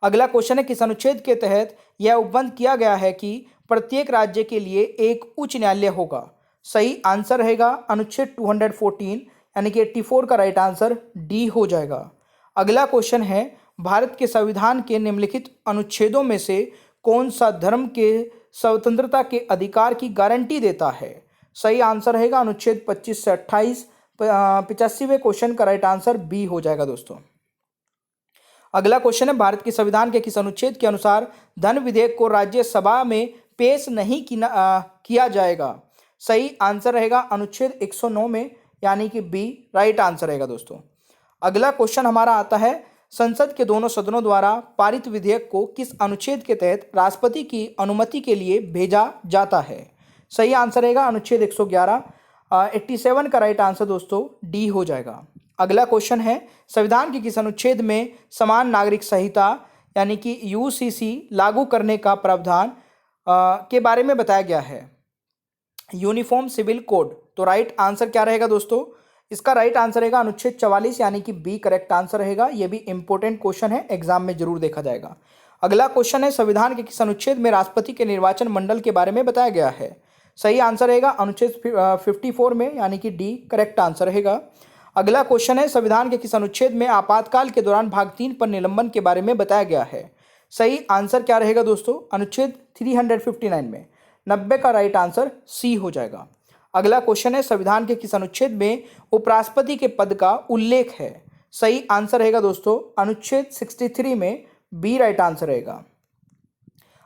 अगला क्वेश्चन है किस अनुच्छेद के तहत यह उपबंध किया गया है कि प्रत्येक राज्य के लिए एक उच्च न्यायालय होगा? सही आंसर रहेगा अनुच्छेद 214 यानी कि 84 का राइट आंसर डी हो जाएगा। अगला क्वेश्चन है भारत के संविधान के निम्नलिखित अनुच्छेदों में से कौन सा धर्म के स्वतंत्रता के अधिकार की गारंटी देता है? सही आंसर रहेगा अनुच्छेद 25 से 28। 85वें क्वेश्चन का राइट आंसर बी हो जाएगा दोस्तों। अगला क्वेश्चन है भारत के संविधान के किस अनुच्छेद के अनुसार धन विधेयक को राज्यसभा में पेश नहीं किया जाएगा? सही आंसर रहेगा अनुच्छेद 109 में, यानी कि बी राइट आंसर रहेगा दोस्तों। अगला क्वेश्चन हमारा आता है संसद के दोनों सदनों द्वारा पारित विधेयक को किस अनुच्छेद के तहत राष्ट्रपति की अनुमति के लिए भेजा जाता है? सही आंसर रहेगा अनुच्छेद 111। 87 का राइट आंसर दोस्तों डी हो जाएगा। अगला क्वेश्चन है संविधान के किस अनुच्छेद में समान नागरिक संहिता यानी कि यूसीसी लागू करने का प्रावधान के बारे में बताया गया है? Uniform civil code. तो राइट आंसर क्या रहेगा दोस्तों? इसका राइट आंसर रहेगा अनुच्छेद 44 यानी कि बी करेक्ट आंसर रहेगा। यह भी इंपॉर्टेंट क्वेश्चन है, एग्जाम में जरूर देखा जाएगा। अगला क्वेश्चन है संविधान के किस अनुच्छेद में राष्ट्रपति के निर्वाचन मंडल के बारे में बताया गया है? सही आंसर रहेगा अनुच्छेद 54 में, यानी कि डी करेक्ट आंसर रहेगा। अगला क्वेश्चन है संविधान के किस अनुच्छेद में आपातकाल के दौरान भाग 3 पर निलंबन के बारे में बताया गया है? सही आंसर क्या रहेगा दोस्तों? अनुच्छेद 359 में। 90 का राइट आंसर सी हो जाएगा। अगला क्वेश्चन है संविधान के किस अनुच्छेद में उपराष्ट्रपति के पद का उल्लेख है? सही आंसर रहेगा दोस्तों अनुच्छेद 63 में बी राइट आंसर रहेगा।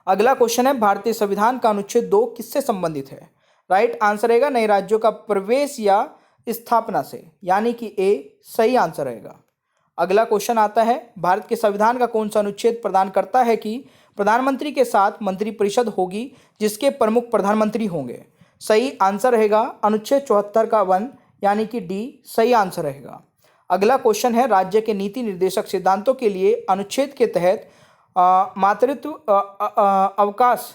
अगला क्वेश्चन है भारतीय संविधान का अनुच्छेद 2 किससे संबंधित है? राइट आंसर रहेगा नए राज्यों का प्रवेश या स्थापना से, यानी कि ए सही आंसर रहेगा। अगला क्वेश्चन आता है भारत के संविधान का कौन सा अनुच्छेद प्रदान करता है कि प्रधानमंत्री के साथ मंत्रिपरिषद होगी जिसके प्रमुख प्रधानमंत्री होंगे? सही आंसर रहेगा अनुच्छेद 74 का 1, यानी कि डी सही आंसर रहेगा। अगला क्वेश्चन है राज्य के नीति निर्देशक सिद्धांतों के लिए अनुच्छेद के तहत मातृत्व अवकाश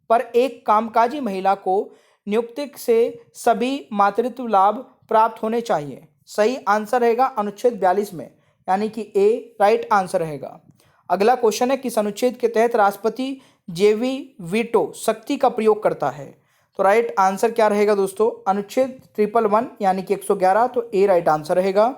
पर एक कामकाजी महिला को नियुक्ति से सभी मातृत्व लाभ प्राप्त होने चाहिए। सही आंसर रहेगा अनुच्छेद 42 में, यानी कि ए राइट आंसर रहेगा। अगला क्वेश्चन है किस अनुच्छेद के तहत राष्ट्रपति जेवी वीटो शक्ति का प्रयोग करता है? तो राइट आंसर क्या रहेगा दोस्तों अनुच्छेद 111 यानी कि 111, तो ए राइट आंसर रहेगा।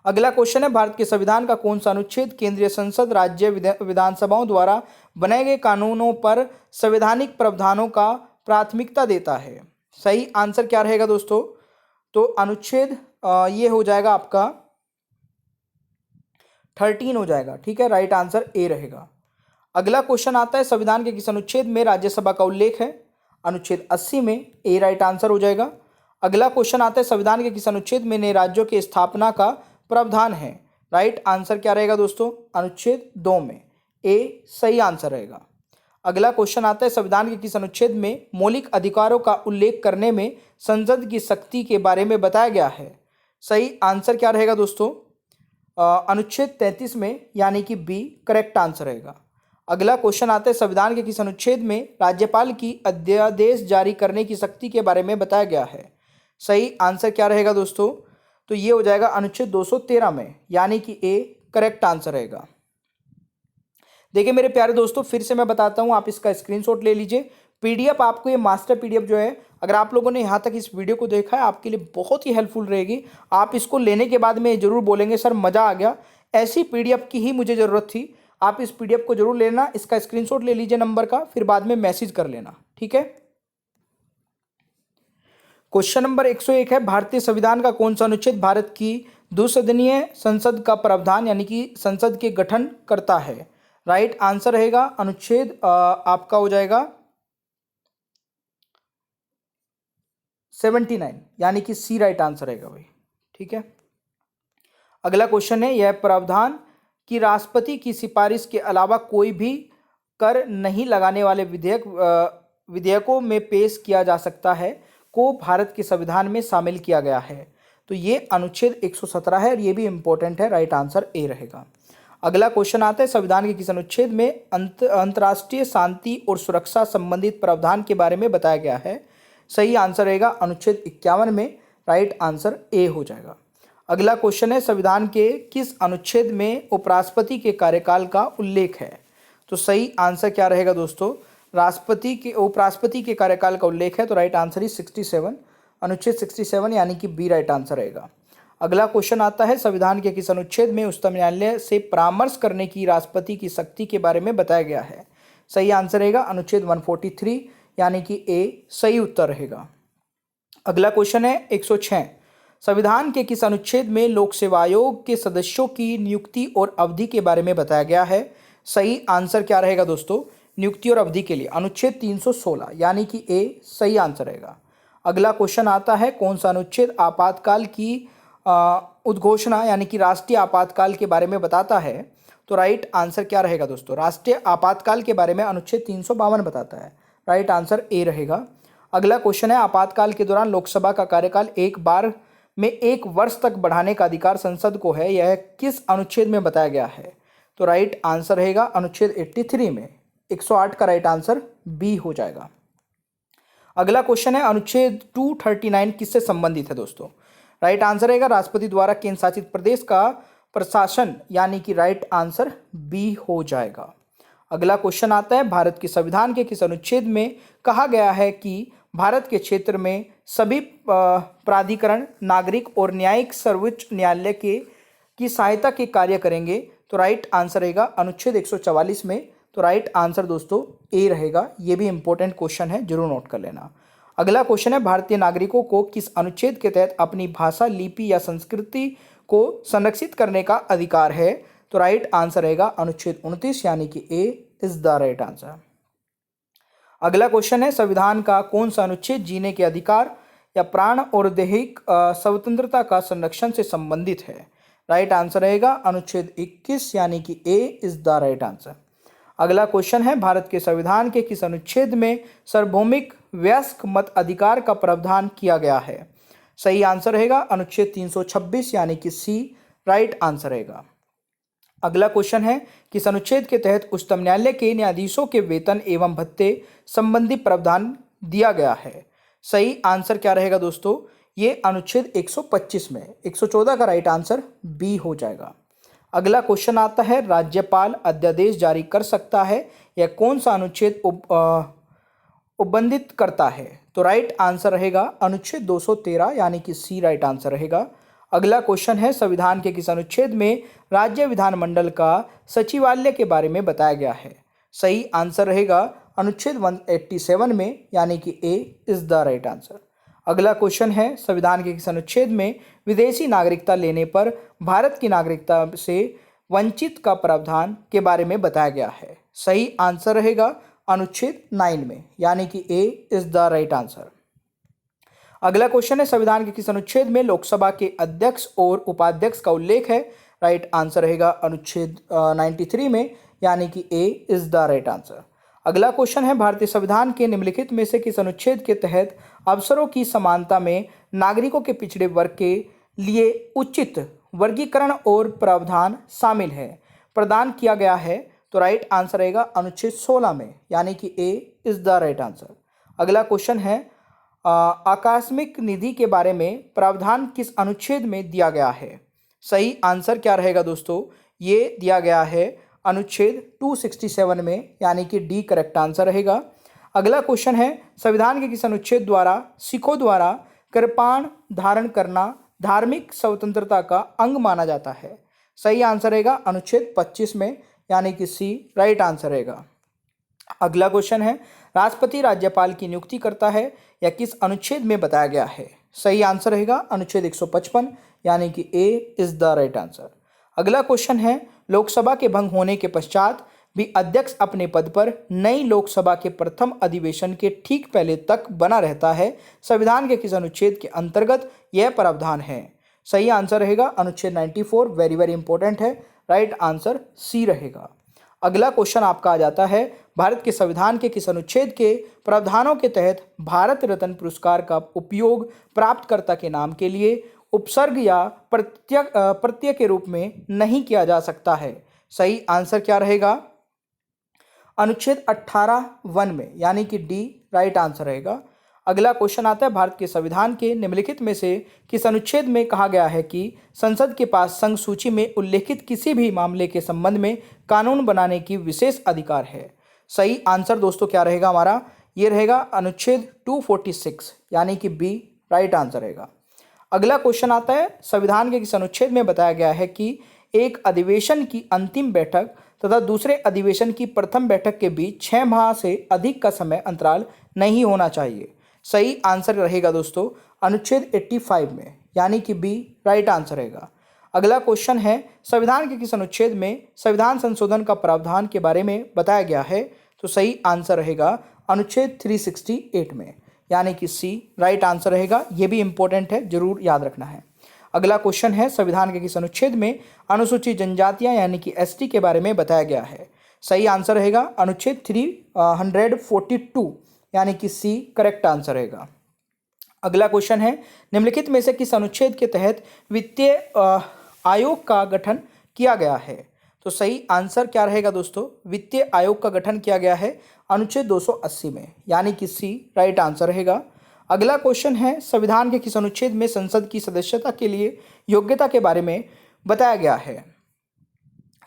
अगला क्वेश्चन है भारत के संविधान का कौन सा अनुच्छेद केंद्रीय संसद राज्य विधानसभाओं द्वारा बनाए गए कानूनों पर संवैधानिक प्रावधानों का प्राथमिकता देता है? सही आंसर क्या रहेगा दोस्तों? तो अनुच्छेद ये हो जाएगा आपका 13 हो जाएगा, ठीक है, राइट आंसर ए रहेगा। अगला क्वेश्चन आता है संविधान के किस अनुच्छेद में राज्यसभा का उल्लेख है? अनुच्छेद 80 में, ए राइट आंसर हो जाएगा। अगला क्वेश्चन आता है संविधान के किस अनुच्छेद में नए राज्यों की स्थापना का प्रावधान है? राइट आंसर क्या रहेगा दोस्तों अनुच्छेद 2 में, ए सही आंसर रहेगा। अगला क्वेश्चन आता है संविधान के किस अनुच्छेद में मौलिक अधिकारों का उल्लेख करने में संसद की शक्ति के बारे में बताया गया है? सही आंसर क्या रहेगा दोस्तों अनुच्छेद 33 में, यानी कि बी करेक्ट आंसर रहेगा। अगला क्वेश्चन आता है संविधान के किस अनुच्छेद में राज्यपाल की अध्यादेश जारी करने की शक्ति के बारे में बताया गया है? सही आंसर क्या रहेगा दोस्तों? तो ये हो जाएगा अनुच्छेद 213 में, यानी कि ए करेक्ट आंसर रहेगा। देखिए मेरे प्यारे दोस्तों, फिर से मैं बताता हूँ, आप इसका स्क्रीनशॉट ले लीजिए। पीडीएफ आपको ये मास्टर पीडीएफ जो है, अगर आप लोगों ने यहाँ तक इस वीडियो को देखा है, आपके लिए बहुत ही हेल्पफुल रहेगी। आप इसको लेने के बाद में जरूर बोलेंगे सर मज़ा आ गया, ऐसी पीडीएफ की ही मुझे ज़रूरत थी। आप इस पीडीएफ को जरूर लेना, इसका स्क्रीनशॉट ले लीजिए नंबर का, फिर बाद में मैसेज कर लेना, ठीक है। क्वेश्चन नंबर 101 है भारतीय संविधान का कौन सा अनुच्छेद भारत की द्विसदनीय संसद का प्रावधान यानी कि संसद के गठन करता है? राइट आंसर रहेगा अनुच्छेद आपका हो जाएगा 79, यानी कि सी राइट आंसर रहेगा भाई, ठीक है। अगला क्वेश्चन है यह प्रावधान कि राष्ट्रपति की सिफारिश के अलावा कोई भी कर नहीं लगाने वाले विधेयकों में पेश किया जा सकता है को भारत के संविधान में शामिल किया गया है? तो ये अनुच्छेद 117 है और ये भी इंपॉर्टेंट है, राइट आंसर ए रहेगा। अगला क्वेश्चन आता है संविधान के किस अनुच्छेद में अंतर्राष्ट्रीय शांति और सुरक्षा संबंधित प्रावधान के बारे में बताया गया है? सही आंसर रहेगा अनुच्छेद 51 में, राइट आंसर ए हो जाएगा। अगला क्वेश्चन है संविधान के किस अनुच्छेद में उपराष्ट्रपति के कार्यकाल का उल्लेख है? तो सही आंसर क्या रहेगा दोस्तों उपराष्ट्रपति के कार्यकाल का उल्लेख है, तो राइट आंसर ही 67, अनुच्छेद 67 यानी कि बी राइट आंसर रहेगा। अगला क्वेश्चन आता है संविधान के किस अनुच्छेद में उच्चतम न्यायालय से परामर्श करने की राष्ट्रपति की शक्ति के बारे में बताया गया है? सही आंसर रहेगा अनुच्छेद 143, यानी कि ए सही उत्तर रहेगा। अगला क्वेश्चन है 106 संविधान के किस अनुच्छेद में लोक सेवा आयोग के सदस्यों की नियुक्ति और अवधि के बारे में बताया गया है? सही आंसर क्या रहेगा दोस्तों नियुक्ति और अवधि के लिए? अनुच्छेद 316, यानी कि ए सही आंसर रहेगा। अगला क्वेश्चन आता है कौन सा अनुच्छेद आपातकाल की उद्घोषणा यानी कि राष्ट्रीय आपातकाल के बारे में बताता है? तो राइट आंसर क्या रहेगा दोस्तों राष्ट्रीय आपातकाल के बारे में अनुच्छेद 352 बताता है, राइट आंसर ए रहेगा। अगला क्वेश्चन है आपातकाल के दौरान लोकसभा का कार्यकाल एक बार में 1 वर्ष तक बढ़ाने का अधिकार संसद को है, यह किस अनुच्छेद में बताया गया है? तो राइट आंसर रहेगा अनुच्छेद 83 में, 108 का राइट आंसर बी हो जाएगा। अगला क्वेश्चन है अनुच्छेद 239 किससे संबंधित है दोस्तों? राइट आंसर रहेगा राष्ट्रपति द्वारा केंद्र शासित प्रदेश का प्रशासन, यानी कि राइट आंसर बी हो जाएगा। अगला क्वेश्चन आता है भारत के संविधान के किस अनुच्छेद में कहा गया है कि भारत के क्षेत्र में सभी प्राधिकरण नागरिक और न्यायिक सर्वोच्च न्यायालय की सहायता के कार्य करेंगे? तो राइट आंसर रहेगा अनुच्छेद 144 में, तो राइट आंसर दोस्तों ए रहेगा। ये भी इंपॉर्टेंट क्वेश्चन है, जरूर नोट कर लेना। अगला क्वेश्चन है भारतीय नागरिकों को किस अनुच्छेद के तहत अपनी भाषा लिपि या संस्कृति को संरक्षित करने का अधिकार है। तो राइट आंसर रहेगा अनुच्छेद 29 यानी कि ए इज द राइट आंसर। अगला क्वेश्चन है संविधान का कौन सा अनुच्छेद जीने के अधिकार या प्राण और दैहिक स्वतंत्रता का संरक्षण से संबंधित है। राइट आंसर रहेगा अनुच्छेद 21 यानी कि ए इज द राइट आंसर। अगला क्वेश्चन है भारत के संविधान के किस अनुच्छेद में सार्वभौमिक वयस्क मत अधिकार का प्रावधान किया गया है। सही आंसर रहेगा अनुच्छेद 326 यानी कि सी राइट आंसर रहेगा। अगला क्वेश्चन है किस अनुच्छेद के तहत उच्चतम न्यायालय के न्यायाधीशों के वेतन एवं भत्ते संबंधी प्रावधान दिया गया है। सही आंसर क्या रहेगा दोस्तों, ये अनुच्छेद 125 में 114 का राइट आंसर बी हो जाएगा। अगला क्वेश्चन आता है राज्यपाल अध्यादेश जारी कर सकता है यह कौन सा अनुच्छेद उल्लंघित करता है। तो राइट आंसर रहेगा अनुच्छेद 213 यानी कि सी राइट आंसर रहेगा। अगला क्वेश्चन है संविधान के किस अनुच्छेद में राज्य विधानमंडल का सचिवालय के बारे में बताया गया है। सही आंसर रहेगा अनुच्छेद 187 में यानी कि ए इज द राइट आंसर। अगला क्वेश्चन है संविधान के किस अनुच्छेद में विदेशी नागरिकता लेने पर भारत की नागरिकता से वंचित का प्रावधान के बारे में बताया गया है। सही आंसर रहेगा अनुच्छेद 9 में यानी कि ए इज द राइट आंसर। अगला क्वेश्चन है संविधान के किस अनुच्छेद में लोकसभा के अध्यक्ष और उपाध्यक्ष का उल्लेख है। राइट आंसर रहेगा अनुच्छेद 93 में यानी कि ए इज द राइट आंसर। अगला क्वेश्चन है भारतीय संविधान के निम्नलिखित में से किस अनुच्छेद के तहत अवसरों की समानता में नागरिकों के पिछड़े वर्ग के लिए उचित वर्गीकरण और प्रावधान शामिल है प्रदान किया गया है। तो राइट आंसर रहेगा अनुच्छेद 16 में यानी कि ए इज द राइट आंसर। अगला क्वेश्चन है आकस्मिक निधि के बारे में प्रावधान किस अनुच्छेद में दिया गया है। सही आंसर क्या रहेगा दोस्तों, ये दिया गया है अनुच्छेद 267 में यानी कि डी करेक्ट आंसर रहेगा। अगला क्वेश्चन है संविधान के किस अनुच्छेद द्वारा सिखों द्वारा कृपाण धारण करना धार्मिक स्वतंत्रता का अंग माना जाता है। सही आंसर रहेगा अनुच्छेद 25 में यानी कि सी राइट आंसर रहेगा। अगला क्वेश्चन है राष्ट्रपति राज्यपाल की नियुक्ति करता है या किस अनुच्छेद में बताया गया है। सही आंसर रहेगा अनुच्छेद 155 यानी कि ए इज द राइट आंसर। अगला क्वेश्चन है लोकसभा के भंग होने के पश्चात भी अध्यक्ष अपने पद पर नई लोकसभा के प्रथम अधिवेशन के ठीक पहले तक बना रहता है। संविधान के किस अनुच्छेद के अंतर्गत यह प्रावधान है। सही आंसर रहेगा अनुच्छेद 94 वेरी वेरी इंपॉर्टेंट है। राइट आंसर सी रहेगा। अगला क्वेश्चन आपका आ जाता है भारत के संविधान के किस अनुच्छेद के प्रावधानों के तहत भारत रत्न पुरस्कार का उपयोग प्राप्तकर्ता के नाम के लिए उपसर्ग या प्रत्यय के रूप में नहीं किया जा सकता है। सही आंसर क्या रहेगा अनुच्छेद 18(1) में यानी कि डी राइट आंसर रहेगा। अगला क्वेश्चन आता है भारत के संविधान के निम्नलिखित में से किस अनुच्छेद में कहा गया है कि संसद के पास संघ सूची में उल्लेखित किसी भी मामले के संबंध में कानून बनाने की विशेष अधिकार है। सही आंसर दोस्तों क्या रहेगा हमारा, ये रहेगा अनुच्छेद 246 यानी कि बी राइट आंसर रहेगा। अगला क्वेश्चन आता है संविधान के किस अनुच्छेद में बताया गया है कि एक अधिवेशन की अंतिम बैठक तथा दूसरे अधिवेशन की प्रथम बैठक के बीच 6 माह से अधिक का समय अंतराल नहीं होना चाहिए। सही आंसर रहेगा दोस्तों अनुच्छेद 85 में यानी कि बी राइट आंसर रहेगा। अगला क्वेश्चन है संविधान के किस अनुच्छेद में संविधान संशोधन का प्रावधान के बारे में बताया गया है। तो सही आंसर रहेगा अनुच्छेद 368 में यानी कि सी राइट आंसर रहेगा। ये भी इंपॉर्टेंट है, जरूर याद रखना है। अगला क्वेश्चन है संविधान के किस अनुच्छेद में अनुसूचित जनजातियां यानी कि एसटी के बारे में बताया गया है। सही आंसर रहेगा अनुच्छेद 342 यानी कि सी करेक्ट आंसर रहेगा। अगला क्वेश्चन है निम्नलिखित में से किस अनुच्छेद के तहत वित्तीय आयोग का गठन किया गया है। तो सही आंसर क्या रहेगा दोस्तों, वित्तीय आयोग का गठन किया गया है अनुच्छेद 280 में यानी कि सी राइट आंसर रहेगा। अगला क्वेश्चन है संविधान के किस अनुच्छेद में संसद की सदस्यता के लिए योग्यता के बारे में बताया गया है।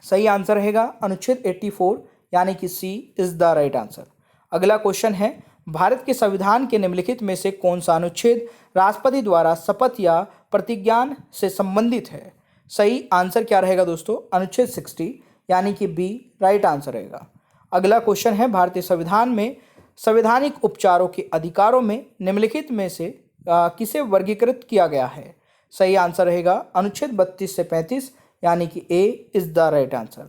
सही आंसर रहेगा अनुच्छेद 84 यानी कि सी इज द राइट आंसर। अगला क्वेश्चन है भारत के संविधान के निम्नलिखित में से कौन सा अनुच्छेद राष्ट्रपति द्वारा शपथ या प्रतिज्ञान से संबंधित है। सही आंसर क्या रहेगा दोस्तों, अनुच्छेद 60 यानी कि बी राइट आंसर रहेगा। अगला क्वेश्चन है भारतीय संविधान में संवैधानिक उपचारों के अधिकारों में निम्नलिखित में से किसे वर्गीकृत किया गया है। सही आंसर रहेगा अनुच्छेद 32 से 35 यानी कि ए इज द राइट आंसर।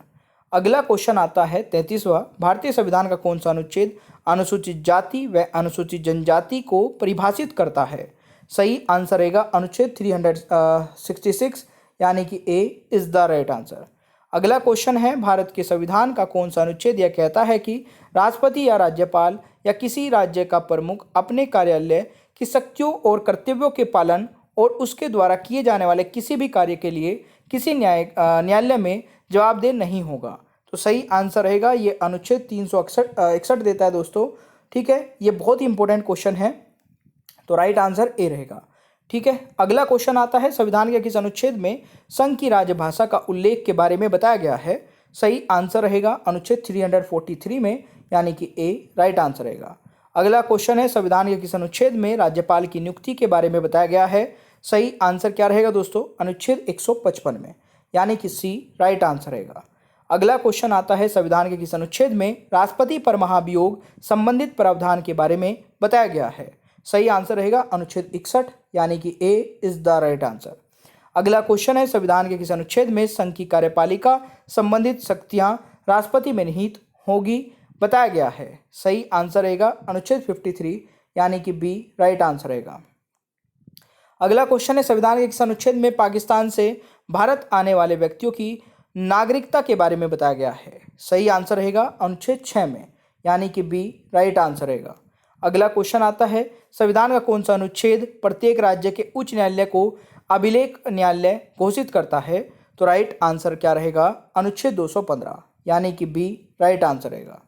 अगला क्वेश्चन आता है 33वां, भारतीय संविधान का कौन सा अनुच्छेद अनुसूचित जाति व अनुसूचित जनजाति को परिभाषित करता है? सही आंसर रहेगा अनुच्छेद 366 यानी कि ए इज द राइट आंसर। अगला क्वेश्चन है, भारत के संविधान का कौन सा अनुच्छेद यह कहता है कि राष्ट्रपति या राज्यपाल या किसी राज्य का प्रमुख अपने कार्यालय की शक्तियों और कर्तव्यों के पालन और उसके द्वारा किए जाने वाले किसी भी कार्य के लिए किसी न्यायालय में जवाबदेह नहीं होगा? तो सही आंसर रहेगा ये अनुच्छेद 361 देता है दोस्तों। ठीक है, ये बहुत ही इंपॉर्टेंट क्वेश्चन है, तो राइट आंसर ए रहेगा। ठीक है, अगला क्वेश्चन आता है, संविधान के किस अनुच्छेद में संघ की राजभाषा का उल्लेख के बारे में बताया गया है? सही आंसर रहेगा अनुच्छेद 343 में यानी कि ए राइट आंसर रहेगा। अगला क्वेश्चन है, संविधान के किस अनुच्छेद में राज्यपाल की नियुक्ति के बारे में बताया गया है? सही आंसर क्या रहेगा दोस्तों? अनुच्छेद 155 में यानी कि सी राइट आंसर रहेगा। अगला क्वेश्चन आता है, संविधान के किस अनुच्छेद में राष्ट्रपति पर महाभियोग संबंधित प्रावधान के बारे में बताया गया है? सही आंसर रहेगा अनुच्छेद 61 यानी कि ए इज द राइट आंसर। अगला क्वेश्चन है, संविधान के किस अनुच्छेद में संघ की कार्यपालिका संबंधित शक्तियां राष्ट्रपति में निहित होगी बताया गया है? सही आंसर रहेगा अनुच्छेद 53 यानी कि बी राइट आंसर रहेगा। अगला क्वेश्चन है, संविधान के किस अनुच्छेद में पाकिस्तान से भारत आने वाले व्यक्तियों की नागरिकता के बारे में बताया गया है? सही आंसर रहेगा अनुच्छेद 6 में यानी कि बी राइट आंसर रहेगा। अगला क्वेश्चन आता है, संविधान का कौन सा अनुच्छेद प्रत्येक राज्य के उच्च न्यायालय को अभिलेख न्यायालय घोषित करता है? तो राइट आंसर क्या रहेगा? अनुच्छेद 215 यानी कि बी राइट आंसर रहेगा।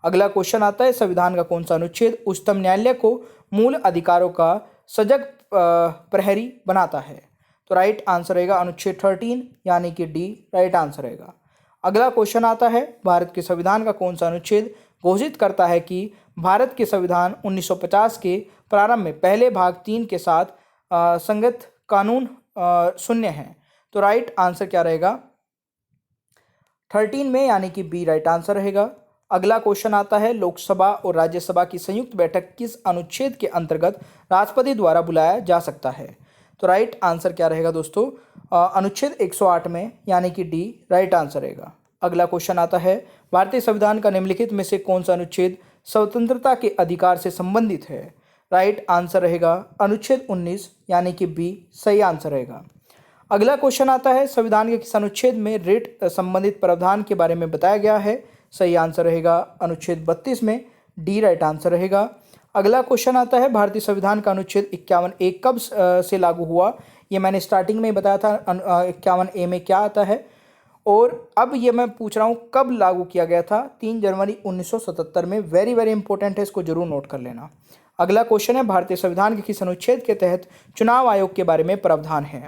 अगला क्वेश्चन आता है, संविधान का कौन सा अनुच्छेद उच्चतम न्यायालय को मूल अधिकारों का सजग प्रहरी बनाता है? तो राइट आंसर रहेगा अनुच्छेद 13 यानी कि डी राइट आंसर रहेगा। अगला क्वेश्चन आता है, भारत के संविधान का कौन सा अनुच्छेद घोषित करता है कि भारत के संविधान 1950 के प्रारंभ में पहले भाग 3 के साथ संगत कानून शून्य है? तो राइट आंसर क्या रहेगा? 13 में यानी कि बी राइट आंसर रहेगा। अगला क्वेश्चन आता है, लोकसभा और राज्यसभा की संयुक्त बैठक किस अनुच्छेद के अंतर्गत राष्ट्रपति द्वारा बुलाया जा सकता है? तो राइट आंसर क्या रहेगा दोस्तों? अनुच्छेद 108 में यानी कि डी राइट आंसर रहेगा। अगला क्वेश्चन आता है, भारतीय संविधान का निम्नलिखित में से कौन सा अनुच्छेद स्वतंत्रता के अधिकार से संबंधित है? राइट आंसर रहेगा अनुच्छेद 19 यानी कि बी सही आंसर रहेगा। अगला क्वेश्चन आता है, संविधान के किस अनुच्छेद में रिट संबंधित प्रावधान के बारे में बताया गया है? सही आंसर रहेगा अनुच्छेद 32 में डी राइट आंसर रहेगा। अगला क्वेश्चन आता है, भारतीय संविधान का अनुच्छेद 51A कब से लागू हुआ? ये मैंने स्टार्टिंग में ही बताया था 51A में क्या आता है, और अब ये मैं पूछ रहा हूँ कब लागू किया गया था? 3 जनवरी 1977 में। वेरी वेरी इंपॉर्टेंट है, इसको जरूर नोट कर लेना। अगला क्वेश्चन है, भारतीय संविधान के किस अनुच्छेद के तहत चुनाव आयोग के बारे में प्रावधान है?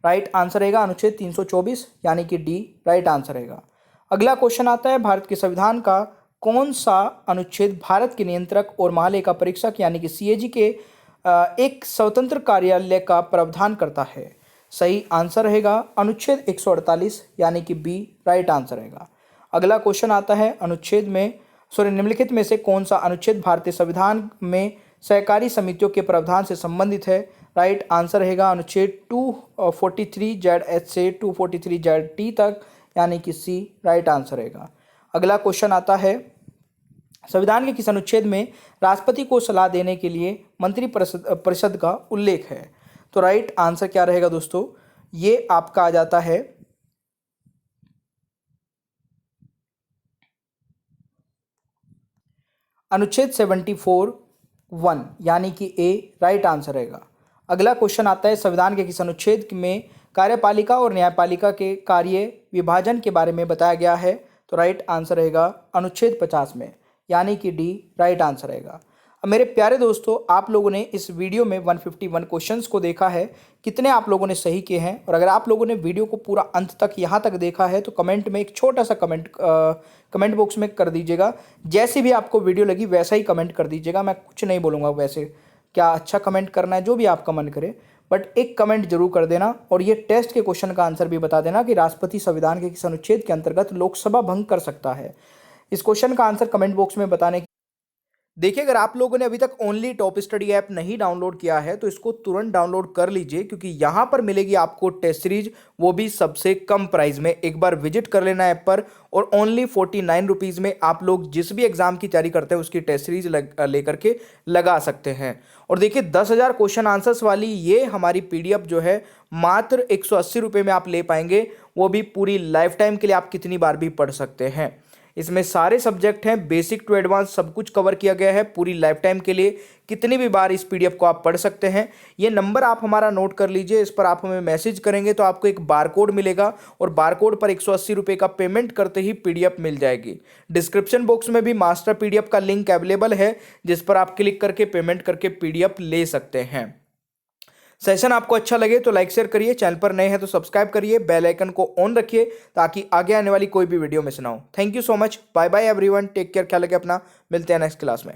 राइट आंसर रहेगा अनुच्छेद 324 यानी कि डी राइट आंसर रहेगा। अगला क्वेश्चन आता है, भारत के संविधान का कौन सा अनुच्छेद भारत के नियंत्रक और महालेखा परीक्षक यानी कि सीएजी के एक स्वतंत्र कार्यालय का प्रावधान करता है? सही आंसर रहेगा अनुच्छेद 148 यानी कि बी राइट आंसर रहेगा। अगला क्वेश्चन आता है, निम्नलिखित में से कौन सा अनुच्छेद भारतीय संविधान में सहकारी समितियों के प्रावधान से संबंधित है? राइट आंसर रहेगा अनुच्छेद 243Z से 243ZT तक यानी कि सी राइट आंसर रहेगा। अगला क्वेश्चन आता है, संविधान के किस अनुच्छेद में राष्ट्रपति को सलाह देने के लिए मंत्री परिषद का उल्लेख है? तो राइट आंसर क्या रहेगा दोस्तों? ये आपका आ जाता है अनुच्छेद 74(1) यानी कि ए राइट आंसर रहेगा। अगला क्वेश्चन आता है, संविधान के किस अनुच्छेद में कार्यपालिका और न्यायपालिका के कार्य विभाजन के बारे में बताया गया है? तो राइट आंसर रहेगा अनुच्छेद 50 में यानी कि डी राइट आंसर रहेगा। अब मेरे प्यारे दोस्तों, आप लोगों ने इस वीडियो में 151 क्वेश्चंस को देखा है, कितने आप लोगों ने सही किए हैं? और अगर आप लोगों ने वीडियो को पूरा अंत तक यहाँ तक देखा है तो कमेंट में एक छोटा सा कमेंट बॉक्स में कर दीजिएगा। जैसी भी आपको वीडियो लगी वैसा ही कमेंट कर दीजिएगा, मैं कुछ नहीं बोलूँगा। वैसे क्या अच्छा कमेंट करना है, जो भी आपका मन करे, बट एक कमेंट जरूर कर देना। और ये टेस्ट के क्वेश्चन का आंसर भी बता देना कि राष्ट्रपति संविधान के किस अनुच्छेद के अंतर्गत लोकसभा भंग कर सकता है। इस क्वेश्चन का आंसर कमेंट बॉक्स में बताने देखिए, अगर आप लोगों ने अभी तक ओनली टॉप स्टडी ऐप नहीं डाउनलोड किया है तो इसको तुरंत डाउनलोड कर लीजिए, क्योंकि यहाँ पर मिलेगी आपको टेस्ट सीरीज, वो भी सबसे कम प्राइस में। एक बार विजिट कर लेना ऐप पर और ओनली 49 रुपीज़ में आप लोग जिस भी एग्जाम की तैयारी करते हैं उसकी टेस्ट सीरीज लेकर के लगा सकते हैं। और देखिए, 10,000 क्वेश्चन आंसर्स वाली ये हमारी पीडीएफ जो है मात्र 180 रुपये में आप ले पाएंगे, वो भी पूरी लाइफ टाइम के लिए। आप कितनी बार भी पढ़ सकते हैं। इसमें सारे सब्जेक्ट हैं, बेसिक टू एडवांस सब कुछ कवर किया गया है पूरी लाइफ टाइम के लिए। कितनी भी बार इस पीडीएफ को आप पढ़ सकते हैं। ये नंबर आप हमारा नोट कर लीजिए, इस पर आप हमें मैसेज करेंगे तो आपको एक बारकोड मिलेगा और बारकोड पर 180 रुपये का पेमेंट करते ही पीडीएफ मिल जाएगी। डिस्क्रिप्शन बॉक्स में भी मास्टर पीडीएफ का लिंक अवेलेबल है, जिस पर आप क्लिक करके पेमेंट करके पीडीएफ ले सकते हैं। सेशन आपको अच्छा लगे तो लाइक शेयर करिए, चैनल पर नए हैं तो सब्सक्राइब करिए, बेल आइकन को ऑन रखिए ताकि आगे आने वाली कोई भी वीडियो मिस ना हो। Thank you so much, bye bye everyone, take care, ख्याल रखिए अपना, मिलते हैं नेक्स्ट क्लास में।